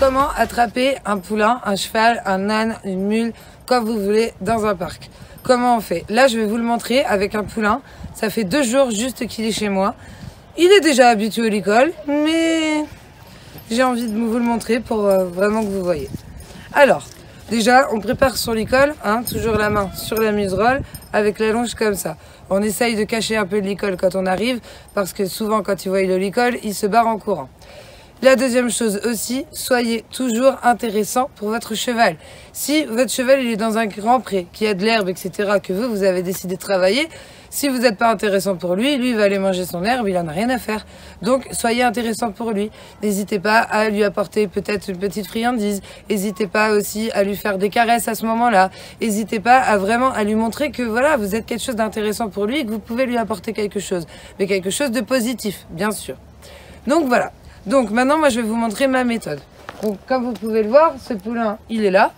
comment attraper un poulain, un cheval, un âne, une mule, comme vous voulez, dans un parc. Comment on fait? Là, je vais vous le montrer avec un poulain. Ça fait 2 jours juste qu'il est chez moi. Il est déjà habitué au licol, mais j'ai envie de vous le montrer pour vraiment que vous voyez. Alors, déjà, on prépare son licol, hein, toujours la main sur la muserolle, avec la longe comme ça. On essaye de cacher un peu le licol quand on arrive, parce que souvent, quand il voit le licol, il se barre en courant. La deuxième chose aussi, soyez toujours intéressant pour votre cheval. Si votre cheval il est dans un grand pré, qu'il y a de l'herbe, etc., que vous avez décidé de travailler, si vous n'êtes pas intéressant pour lui, il va aller manger son herbe, il en a rien à faire. Donc, soyez intéressant pour lui. N'hésitez pas à lui apporter peut-être une petite friandise. N'hésitez pas aussi à lui faire des caresses à ce moment-là. N'hésitez pas à vraiment à lui montrer que voilà, vous êtes quelque chose d'intéressant pour lui et que vous pouvez lui apporter quelque chose. Mais quelque chose de positif, bien sûr. Donc, voilà. Donc maintenant, moi, je vais vous montrer ma méthode. Donc, comme vous pouvez le voir, ce poulain, il est là.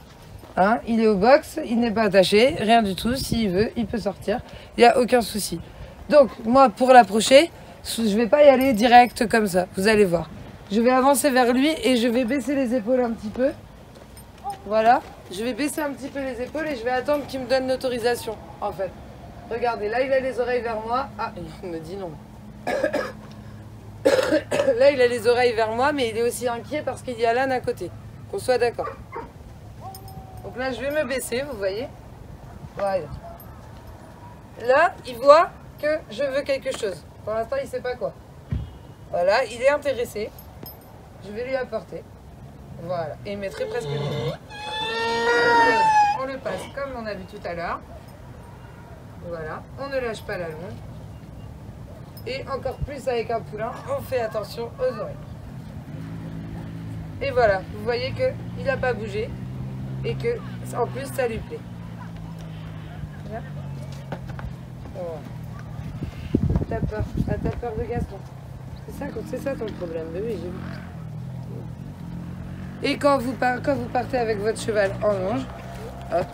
Hein, il est au box, il n'est pas attaché, rien du tout. S'il veut, il peut sortir. Il n'y a aucun souci. Donc, moi, pour l'approcher, je ne vais pas y aller direct comme ça. Vous allez voir. Je vais avancer vers lui et je vais baisser les épaules un petit peu. Voilà. Je vais baisser un petit peu les épaules et je vais attendre qu'il me donne l'autorisation, en fait. Regardez, là, il a les oreilles vers moi. Ah, il me dit non. Là, il a les oreilles vers moi, mais il est aussi inquiet parce qu'il y a l'âne à côté. Qu'on soit d'accord. Donc là, je vais me baisser, vous voyez. Voilà. Là, il voit que je veux quelque chose. Pour l'instant, il ne sait pas quoi. Voilà, il est intéressé. Je vais lui apporter. Voilà. Et il mettrait presque le nez. On le passe comme on a vu tout à l'heure. Voilà. On ne lâche pas la longe. Et encore plus avec un poulain, on fait attention aux oreilles. Et voilà, vous voyez qu'il n'a pas bougé et que en plus ça lui plaît. Voilà. T'as peur, t'as peur de Gaston. C'est ça ton problème, oui, j'ai vu. Et quand vous partez avec votre cheval en longe, hop.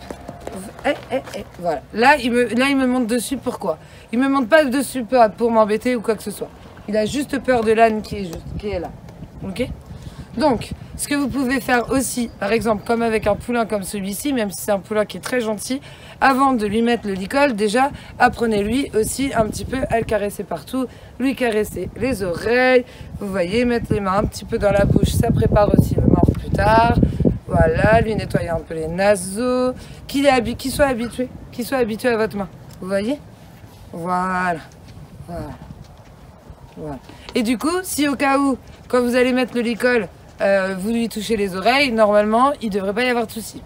Voilà. Là, il me monte dessus. Pourquoi? Il me monte pas dessus pour m'embêter ou quoi que ce soit. Il a juste peur de l'âne qui est là. Ok? Donc, ce que vous pouvez faire aussi, par exemple, comme avec un poulain comme celui-ci, même si c'est un poulain qui est très gentil, avant de lui mettre le licol, déjà, apprenez-lui aussi un petit peu à le caresser partout, lui caresser les oreilles, vous voyez, mettre les mains un petit peu dans la bouche, ça prépare aussi le mort plus tard. Voilà, lui nettoyer un peu les naseaux, qu'il soit habitué à votre main. Vous voyez? Voilà. Et du coup, si au cas où, quand vous allez mettre le licol, vous lui touchez les oreilles, normalement, il ne devrait pas y avoir de souci.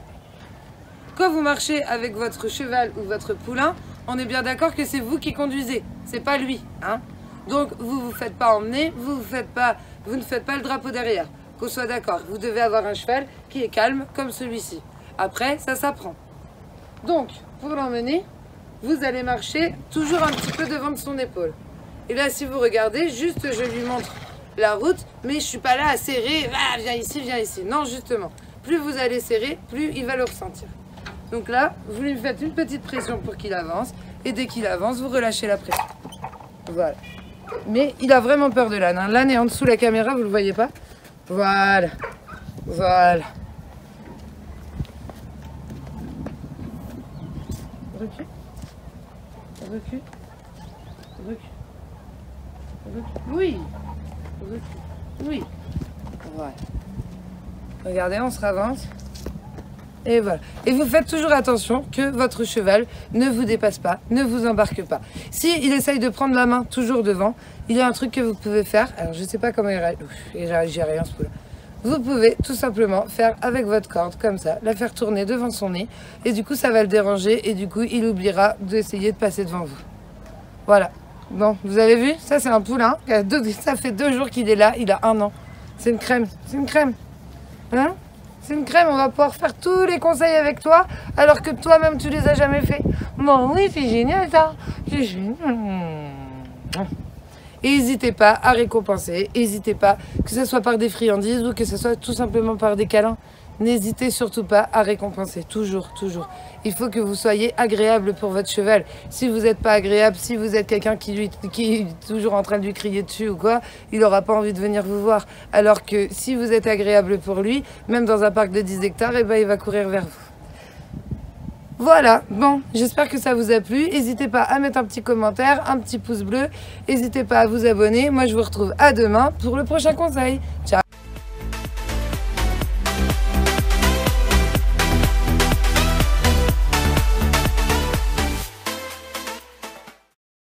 Quand vous marchez avec votre cheval ou votre poulain, on est bien d'accord que c'est vous qui conduisez, c'est pas lui. Hein? Donc, vous ne vous faites pas emmener, vous ne faites pas le drapeau derrière. Qu'on soit d'accord, vous devez avoir un cheval qui est calme comme celui-ci. Après, ça s'apprend. Donc, pour l'emmener, vous allez marcher toujours un petit peu devant de son épaule. Et là, si vous regardez, juste je lui montre la route, mais je ne suis pas là à serrer, ah, viens ici. Non, justement, plus vous allez serrer, plus il va le ressentir. Donc là, vous lui faites une petite pression pour qu'il avance, et dès qu'il avance, vous relâchez la pression. Voilà. Mais il a vraiment peur de l'âne. Hein. L'âne est en dessous de la caméra, vous ne le voyez pas? Voilà. Recule. Oui. Voilà. Regardez, on se ravance. Et voilà. Et vous faites toujours attention que votre cheval ne vous dépasse pas, ne vous embarque pas. S'il essaye de prendre la main toujours devant, il y a un truc que vous pouvez faire. Alors, je ne sais pas comment il réagit. J'ai rien ce coup-là. Vous pouvez tout simplement faire avec votre corde, comme ça, la faire tourner devant son nez. Et du coup, ça va le déranger. Et du coup, il oubliera d'essayer de passer devant vous. Voilà. Bon, vous avez vu? Ça, c'est un poulain. Ça fait 2 jours qu'il est là. Il a 1 an. C'est une crème. Hein? C'est une crème. On va pouvoir faire tous les conseils avec toi, alors que toi-même, tu les as jamais fait. Bon, oui, c'est génial, ça. C'est génial. Et n'hésitez pas à récompenser, n'hésitez pas, que ce soit par des friandises ou que ce soit tout simplement par des câlins. N'hésitez surtout pas à récompenser, toujours, toujours. Il faut que vous soyez agréable pour votre cheval. Si vous n'êtes pas agréable, si vous êtes quelqu'un qui est toujours en train de lui crier dessus ou quoi, il n'aura pas envie de venir vous voir. Alors que si vous êtes agréable pour lui, même dans un parc de 10 hectares, eh ben, il va courir vers vous. Voilà, bon, j'espère que ça vous a plu. N'hésitez pas à mettre un petit commentaire, un petit pouce bleu. N'hésitez pas à vous abonner. Moi, je vous retrouve à demain pour le prochain conseil. Ciao!